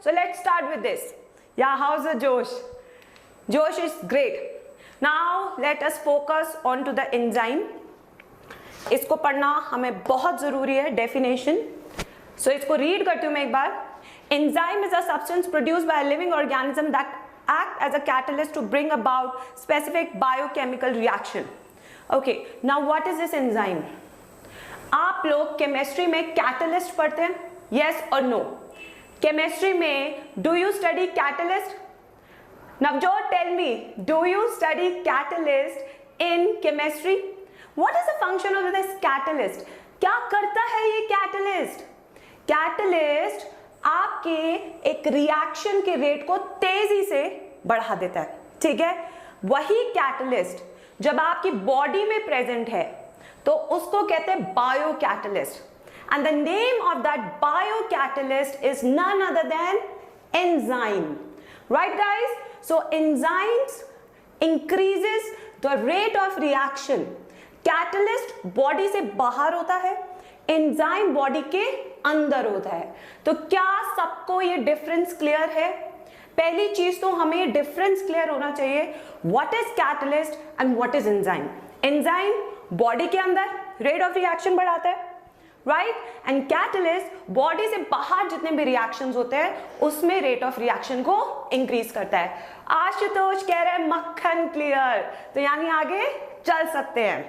So let's start with this. Yeah, how's the Josh? Josh is great. Now let us focus on to the enzyme. इसको पढ़ना हमें बहुत जरूरी है, definition. So इसको read करती हूँ मैं एक बार. Enzyme is a substance produced by a living organism that act as a catalyst to bring about specific biochemical reaction. Okay, now what is this enzyme? आप लोग केमिस्ट्री में कैटलिस्ट पढ़ते हैं, yes or no? केमिस्ट्री में do you study catalyst? Navjot, tell me, do you study catalyst in chemistry? What is the function of this catalyst? क्या करता है ये कैटलिस्ट? कैटलिस्ट आपके एक रिएक्शन के रेट को तेजी से बढ़ा देता है, ठीक है? वही कैटलिस्ट जब आपकी बॉडी में प्रेजेंट है तो उसको कहते हैं bio catalyst. And the name of that biocatalyst is none other than enzyme. Right guys? So enzymes increases the rate of reaction. Catalyst body से बाहर होता है, enzyme body के अंदर होता है. तो क्या सबको ये difference clear है? पहली चीज तो हमें ये difference clear होना चाहिए. What is catalyst and what is enzyme? Enzyme body के अंदर rate of reaction बढ़ाता है, राइट? एंड कैटलिस्ट बॉडी से बाहर जितने भी रिएक्शंस होते हैं उसमें रेट ऑफ रिएक्शन को इंक्रीज करता है. आशुतोष कह रहे हैं मक्खन क्लियर, तो यानी आगे चल सकते हैं.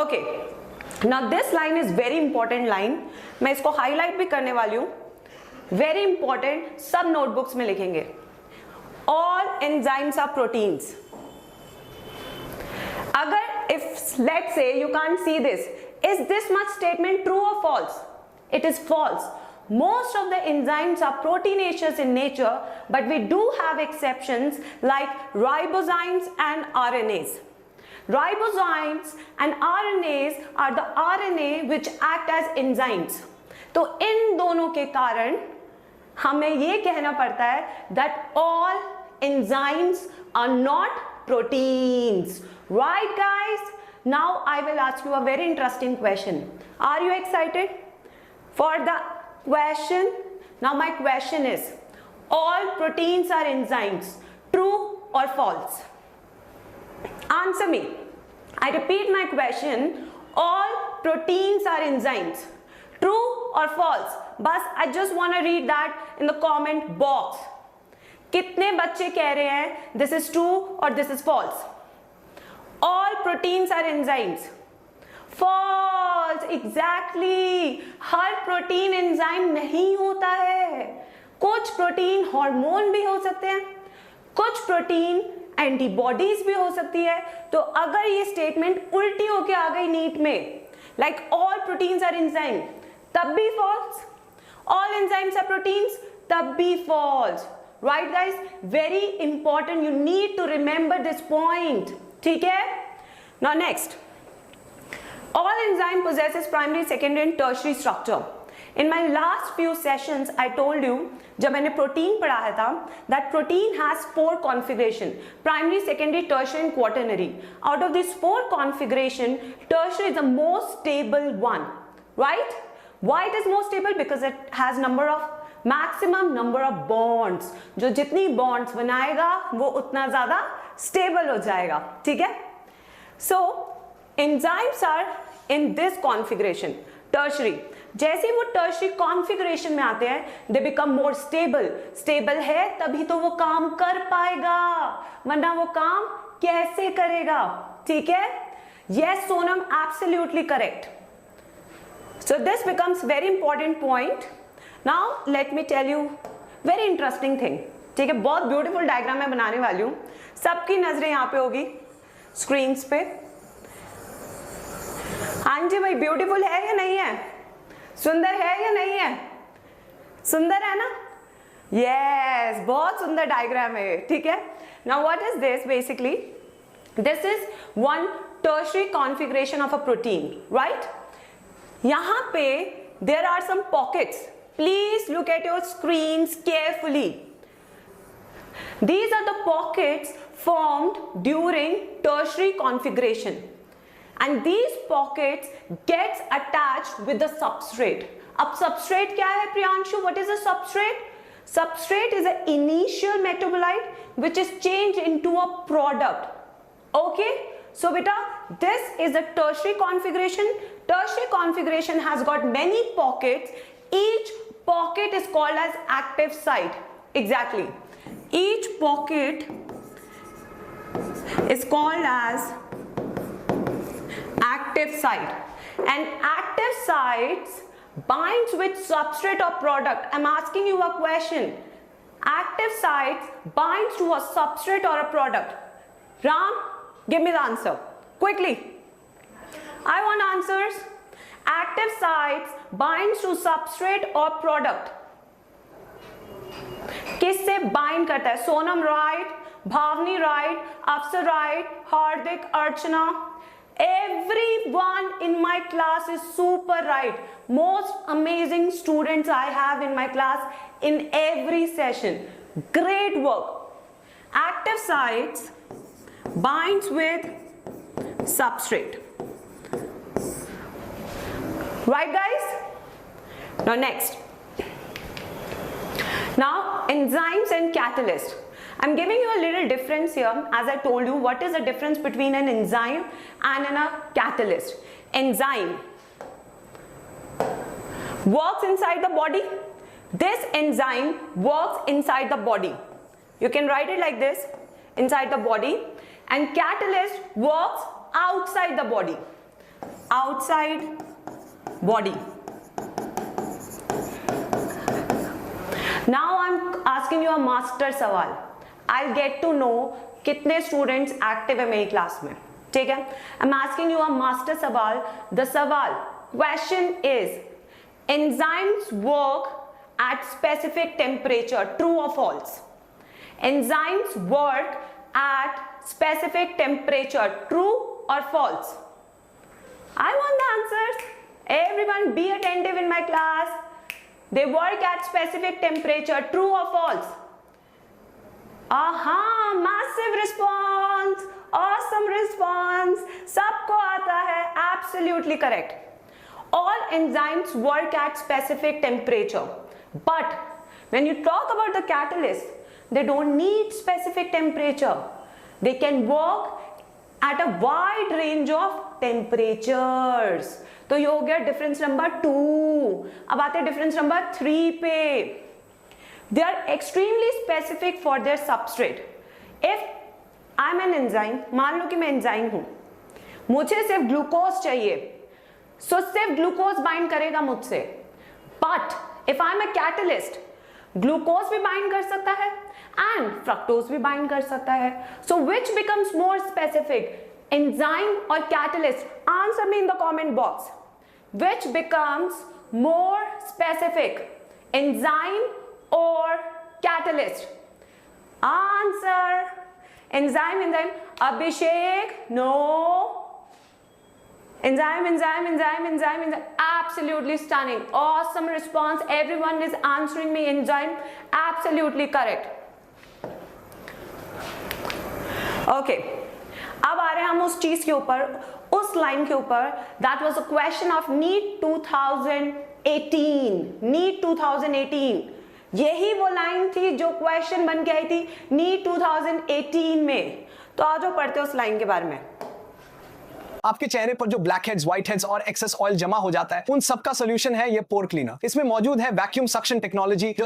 Okay, now this line is very important line. मैं इसको हाईलाइट भी करने वाली हूं. वेरी इंपॉर्टेंट, सब नोटबुक्स में लिखेंगे. All enzymes are proteins. अगर if let's say you can't see this, is this much statement true or false? It is false. Most of the enzymes are proteinaceous in nature, but we do have exceptions like ribozymes and RNAs. Ribozymes and RNAs are the RNA which act as enzymes. तो इन दोनों के कारण हमें ये कहना पड़ता है that all enzymes are not proteins. Right guys? Now I will ask you a very interesting question. Are you excited for the question? Now my question is, all proteins are enzymes. True or false? Answer me. I repeat my question. All proteins are enzymes. True or false? Bas, I just want to read that in the comment box. कितने बच्चे कह रहे हैं this is true or this is false? All proteins are enzymes. False. Exactly. Her protein enzyme नहीं होता है. कुछ protein hormone भी हो सकते हैं, कुछ प्रोटीन एंटीबॉडीज भी हो सकती है. तो अगर ये स्टेटमेंट उल्टी होके आ गई नीट में, like all proteins are enzyme, तब भी false. All enzymes are proteins, तब भी false. Right guys? Very important, you need to remember this point. ठीक है? Now next, all enzyme possesses primary, secondary and tertiary structure. In my last few sessions I told you, जब मैंने protein पढ़ाया था, that protein has 4 configuration: primary, secondary, tertiary and quaternary. Out of these 4 configuration, tertiary is the most stable one, right? Why it is more stable? Because it has maximum number of bonds. जो जितनी bonds बनाएगा वो उतना ज़्यादा stable हो जाएगा. ठीक है? So enzymes are in this configuration, tertiary. जैसे वो tertiary configuration में आते हैं, they become more stable. Stable है तभी तो वो काम कर पाएगा, वरना वो काम कैसे करेगा? ठीक है? Yes, Sonam, absolutely correct. So this becomes very important point. Now let me tell you very interesting thing. ठीक है? बहुत beautiful diagram मैं बनाने वाली हूँ. सबकी नजरें यहाँ पे होगी स्क्रीन्स पे. हाँ जी भाई, ब्यूटीफुल है या नहीं है? सुंदर है या नहीं है? सुंदर है ना? यस, बहुत सुंदर डायग्राम है. ठीक है? Now what is this? Basically this is one tertiary configuration of a protein, right? यहाँ पे there are some pockets. Please look at your screens carefully. These are the pockets formed during tertiary configuration, and these pockets gets attached with the substrate. अब substrate क्या है Priyanshu? What is a substrate? Substrate is an initial metabolite which is changed into a product. Okay, so beta, this is a tertiary configuration. Tertiary configuration has got many pockets. Each pocket is called as active site. Exactly, each pocket is called as active site, and active sites binds with substrate or product. I'm asking you a question. Active sites binds to a substrate or a product. Ram, give me the answer quickly. I want answers. Active sites binds to substrate or product. किससे bind करता है? Sonam right, भावनी right, अफसर right, Hardik, Archana. Everyone in my class is super right. Most amazing students I have in my class in every session. Great work. Active sites binds with substrate. Right guys? Now next. Now enzymes and catalysts. I'm giving you a little difference here. As I told you, what is the difference between an enzyme and a catalyst? Enzyme works inside the body. This enzyme works inside the body. You can write it like this, inside the body. And catalyst works outside the body. Outside body. Now I'm asking you a master सवाल. I'll get to know कितने students active है मेरी class में. ठीक है? I'm asking you a master सवाल. The सवाल question is, enzymes work at specific temperature. True or false? Enzymes work at specific temperature. True or false? I want the answers. Everyone be attentive in my class. They work at specific temperature. True or false? Aha, massive response. Awesome response. सबको आता है. Absolutely correct. All enzymes work at specific temperature. But when you talk about the catalyst, they don't need specific temperature. They can work at a wide range of temperatures. तो ये हो गया difference number 2. अब आते हैं difference number 3 पे. They are extremely specific for their substrate. If I'm an enzyme, मान लो कि मैं एंजाइम हूं, मुझे सिर्फ ग्लूकोज चाहिए, सो सिर्फ ग्लूकोज बाइंड करेगा मुझसे. But if I am a catalyst, glucose भी बाइंड कर सकता है एंड फ्रक्टोज भी बाइंड कर सकता है. So which becomes more specific, enzyme or catalyst? Answer me in the comment box. Which becomes more specific, enzyme or catalyst? Answer. Enzyme. Abhishek, no. Enzyme. Absolutely stunning. Awesome response. Everyone is answering me enzyme. Absolutely correct. Okay. अब आ रहे हैं हम उस चीज के ऊपर, उस line के ऊपर. That was a question of NEET 2018. NEET 2018 यही वो लाइन थी जो क्वेश्चन बन के आई थी नीट 2018 में. तो आज पढ़ते हैं उस लाइन के बारे में. आपके चेहरे पर जो ब्लैक हेड्स, व्हाइट हेड्स और एक्सेस ऑयल जमा हो जाता है, उन सब का सोल्यूशन है ये पोर क्लीनर. इसमें मौजूद है वैक्यूम सक्शन टेक्नोलॉजी जो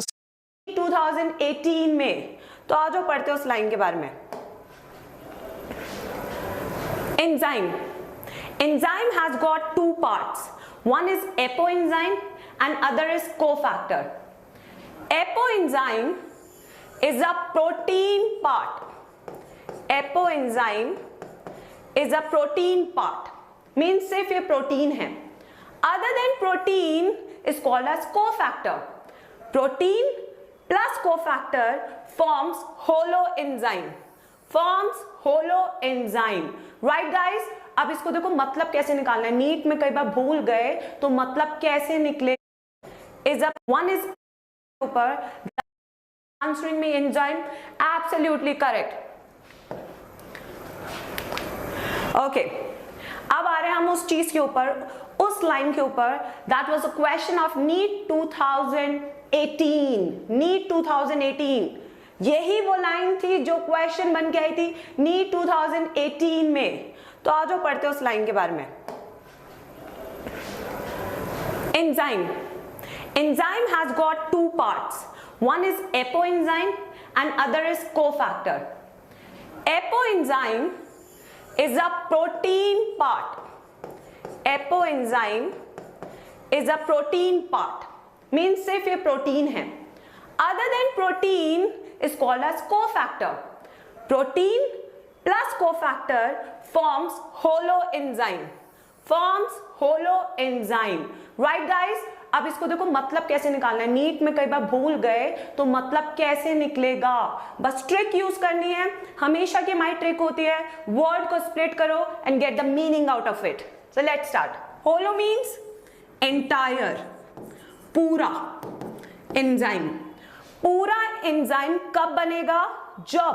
2018 में. तो आज पढ़ते हैं उस लाइन के बारे में. Enzyme. Enzyme has got two parts. One is apoenzyme and other is cofactor. Apoenzyme is a protein part. Apoenzyme is a protein part. Means सिर्फ ये प्रोटीन है. Other than protein is called as cofactor. Protein plus cofactor forms holoenzyme. Forms holoenzyme. Right guys? अब इसको देखो मतलब कैसे निकालना है. नीट में कई बार भूल गए तो मतलब कैसे निकले. Is a one is ऊपर answering me enzyme. Absolutely correct. Okay. अब आ रहे हैं हम उस चीज के ऊपर, उस लाइन के ऊपर, that was a question of NEET 2018, यही वो लाइन थी जो क्वेश्चन बन के आई थी नीट 2018 में। तो आज जो पढ़ते उस लाइन के बारे में। Enzyme has got two parts. One is apoenzyme and other is cofactor. Apoenzyme is a protein part. Apoenzyme is a protein part. Means सिर्फ ये प्रोटीन है. Other than protein is called as cofactor. Protein plus cofactor forms holoenzyme. Right guys? अब इसको देखो मतलब कैसे निकालना है। नीट में कई बार भूल गए तो मतलब कैसे निकलेगा, बस ट्रिक यूज करनी है। हमेशा की हमारी ट्रिक होती है वर्ड को स्प्लिट करो and get the meaning out of it. So let's start. Holo means entire, पूरा। एंजाइम, पूरा एंजाइम कब बनेगा? जब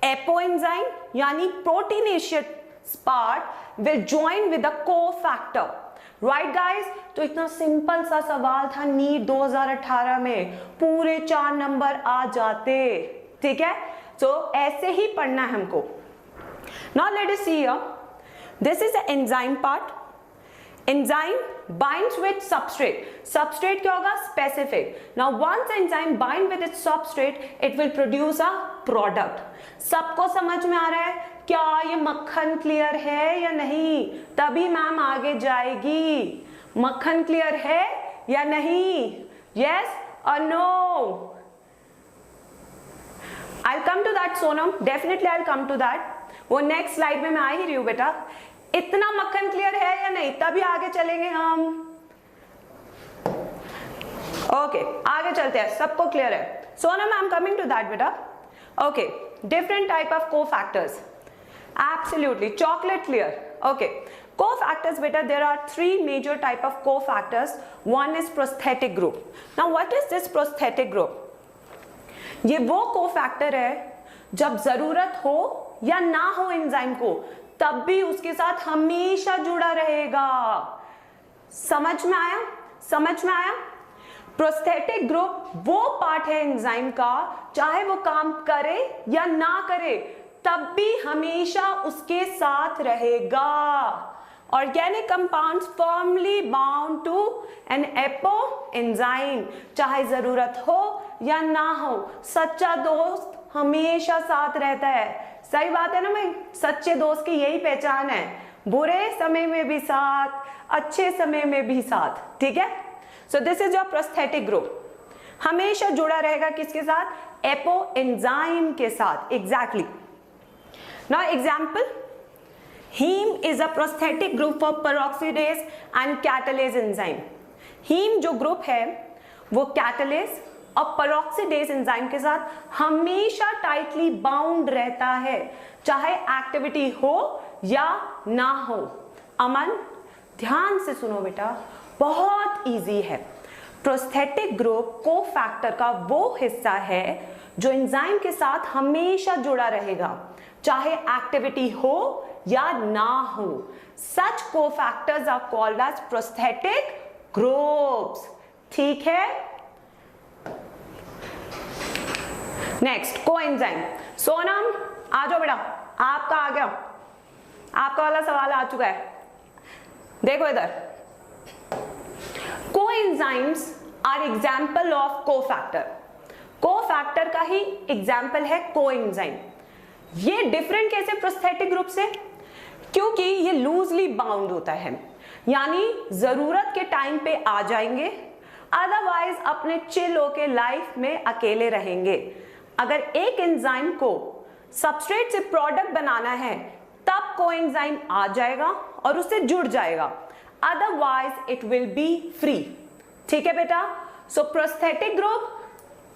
एपोएंजाइम यानी proteinaceous part will join with the cofactor. Right guys? तो इतना सिंपल सा सवाल था नीट 2018 में, पूरे 4 नंबर आ जाते। ठीक है, तो ऐसे ही पढ़ना है हमको। Now let us see here, this is the enzyme part. Enzyme binds with substrate. Substrate क्या होगा? Specific. Now once enzyme bind with its substrate, it will produce a product. सबको समझ में आ रहा है? क्या ये मक्खन क्लियर है या नहीं? तभी मैम आगे जाएगी। मक्खन क्लियर है या नहीं? Yes or no? I'll come to that Sonam. Definitely I'll come to that. वो नेक्स्ट स्लाइड में मैं आ ही रही हूँ बेटा। इतना मक्खन क्लियर है या नहीं? तभी आगे चलेंगे हम। ओके, आगे चलते हैं। सबको क्लियर है? Sonam, I am coming to that बेटा। Okay, different type of cofactors. Absolutely, chocolate clear. Okay, cofactors बेटा, there are 3 major type of cofactors. One is prosthetic group. Now what is this prosthetic group? ये वो cofactor है जब जरूरत हो या ना हो एंजाइम को, तब भी उसके साथ हमेशा जुड़ा रहेगा। समझ में आया? समझ में आया? प्रोस्थेटिक ग्रुप वो पार्ट है एंजाइम का, चाहे वो काम करे या ना करे, तब भी हमेशा उसके साथ रहेगा। Organic compounds firmly bound to an apoenzyme, चाहे जरूरत हो या ना हो। सच्चा दोस्त हमेशा साथ रहता है। सही बात है ना भाई? सच्चे दोस्त की यही पहचान है, बुरे समय में भी साथ, अच्छे समय में भी साथ। ठीक है, so this is your prosthetic group. हमेशा जुड़ा रहेगा किसके साथ? एपोएंजाइम के साथ। Exactly. Now example, heme is a prosthetic group for peroxidase and catalase enzyme. Heme जो ग्रुप है वो कैटालेज और पेरोक्सीडेज एंजाइम के साथ हमेशा टाइटली बाउंड रहता है, चाहे एक्टिविटी हो या ना हो। अमन, ध्यान से सुनो बेटा, बहुत इजी है। प्रोस्थेटिक ग्रुप कोफैक्टर का वो हिस्सा है जो एंजाइम के साथ हमेशा जुड़ा रहेगा, चाहे एक्टिविटी हो या ना हो। Such cofactors are called as prosthetic groups. ठीक है, नेक्स्ट कोएंजाइम। सोनम आ जाओ बेटा, आपका आ गया, आपका वाला सवाल आ चुका है। देखो इधर, coenzymes are example of cofactor. Cofactor का ही एग्जाम्पल है कोएंजाइम। ये डिफरेंट कैसे प्रोस्थेटिक ग्रुप से? क्योंकि ये लूजली बाउंड होता है, यानी जरूरत के टाइम पे आ जाएंगे, अदरवाइज अपने चिल होके लाइफ में अकेले रहेंगे। अगर एक एंजाइम को सबस्ट्रेट से प्रोडक्ट बनाना है तब कोएंजाइम आ जाएगा और उससे जुड़ जाएगा, otherwise it will be free. ठीक है बेटा? So prosthetic group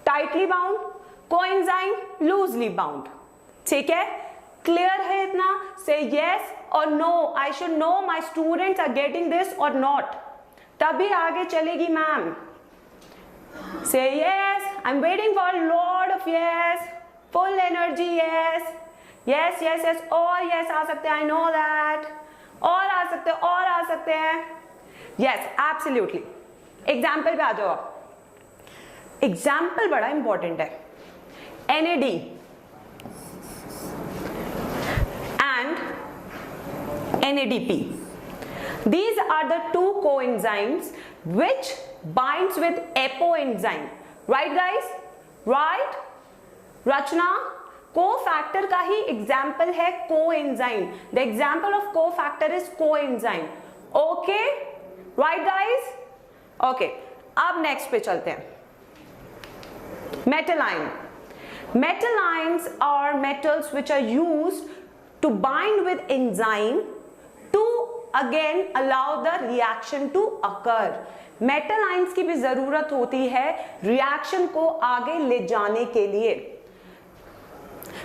tightly bound, coenzyme loosely bound. ठीक है, क्लियर है इतना? Say yes or no. I should know my students are getting this or not, तभी आगे चलेगी ma'am. Say yes. I'm waiting for a lot of yes. Full energy yes. Yes, yes, yes. और yes आ सकते हैं, I know that. और आ आ सकते हैं yes absolutely. Example पे आ जाओ आप। एग्जाम्पल बड़ा इंपॉर्टेंट है। NAD and NADP. These are the two coenzymes which binds with apoenzyme. Right guys? Right? Rachna? Co-factor का ही example है coenzyme. The example of co-factor is coenzyme. Okay? Right guys? Okay. अब next पे चलते हैं। Metal ion. Metal ions are metals which are used to bind with enzyme to again allow the reaction to occur. Metal ions की भी जरूरत होती है reaction को आगे ले जाने के लिए।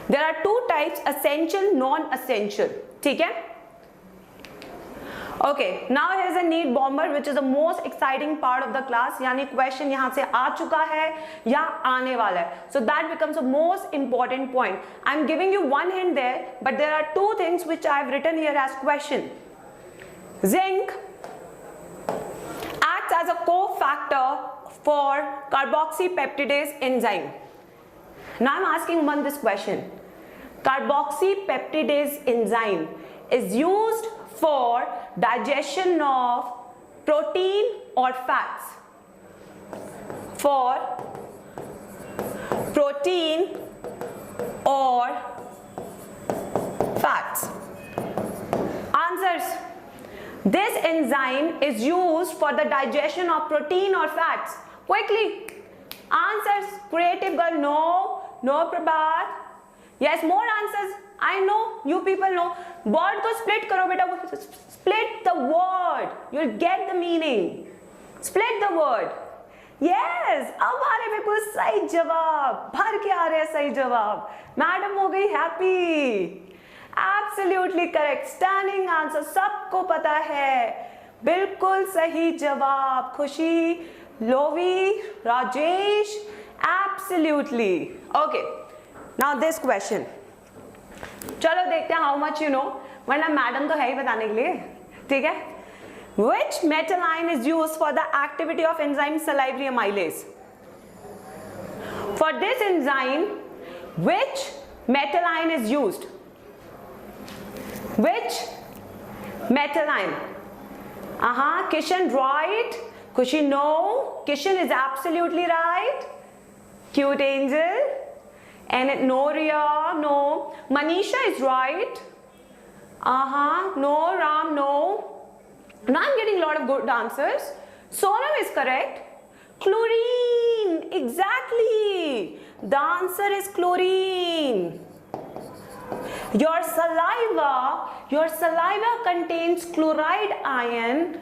There are two types, essential, non-essential. ठीक है? Okay, now here is a NEET bomber which is the most exciting part of the class. यानी question यहाँ से आ चुका है या आने वाला है. So that becomes the most important point. I'm giving you one hint there, but there are two things which I've written here as question. Zinc acts as a cofactor for carboxypeptidase enzyme. Now I'm asking one this question. Carboxypeptidase enzyme is used for digestion of protein or fats. For protein or fats. Answers. This enzyme is used for the digestion of protein or fats. Quickly. Answers. Creative girl. No. No, Prabhat. Yes, more answers. I know. You people know. Word को split करो बेटा. Split the word. You'll get the meaning. Split the word. Yes. अब आ रहे बिल्कुल सही जवाब. भर के आ रहे हैं सही जवाब. मैडम हो गई happy. Absolutely correct. Stunning answer. सबको पता है. बिल्कुल सही जवाब. खुशी, Loewi, Rajesh. Absolutely. Okay. Now this question. चलो देखते हैं how much you know. वरना मैडम तो है ही बताने के लिए. ठीक है? Which metal ion is used for the activity of enzyme salivary amylase? For this enzyme, which metal ion is used? Which metal ion? Kishan right. Kushi no. Kishan is absolutely right. Cute angel. And no, Ria, no. Manisha is right. No, Ram, no. Now I'm getting a lot of good answers. Sonam is correct. Chlorine. Exactly. The answer is chlorine. Your saliva contains chloride ion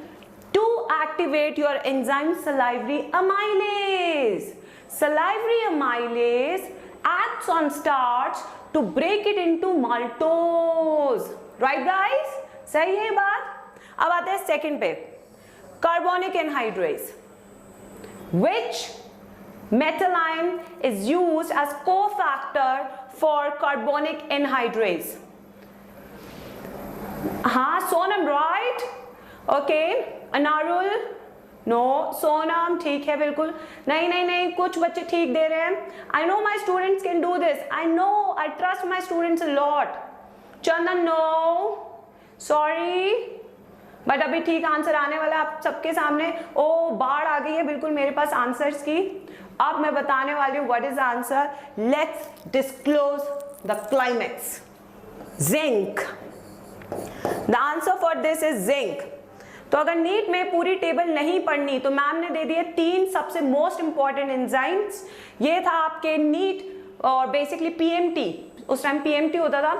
to activate your enzyme salivary amylase. Salivary amylase acts on starch to break it into maltose. Right guys? सही है बात? अब आते हैं second पे. Carbonic anhydrase. Which metal ion is used as cofactor for carbonic anhydrase? Sonam right? Okay. Anarul? No Sonam ठीक है बिल्कुल. नहीं कुछ बच्चे ठीक दे रहे हैं. I know my students can do this. I know I trust my students a lot. Chandan no sorry but अभी ठीक आंसर आने वाला है आप सबके सामने. ओ बाढ़ आ गई है बिल्कुल मेरे पास आंसर्स की. अब मैं बताने वाली हूँ what is the answer. Let's disclose the climax. Zinc. The answer for this is zinc. तो अगर नीट में पूरी टेबल नहीं पढ़नी तो मैम ने दे दिए 3 सबसे मोस्ट इंपॉर्टेंट एंजाइम्स. ये था आपके नीट और बेसिकली पीएमटी. उस टाइम पीएमटी होता था.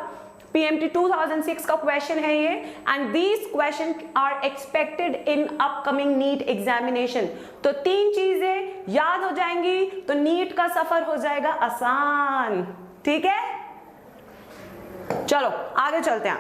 पीएमटी 2006 का क्वेश्चन है ये. And these questions are expected in upcoming NEET examination. तो 3 चीजें याद हो जाएंगी तो नीट का सफर हो जाएगा आसान. ठीक है चलो आगे चलते हैं.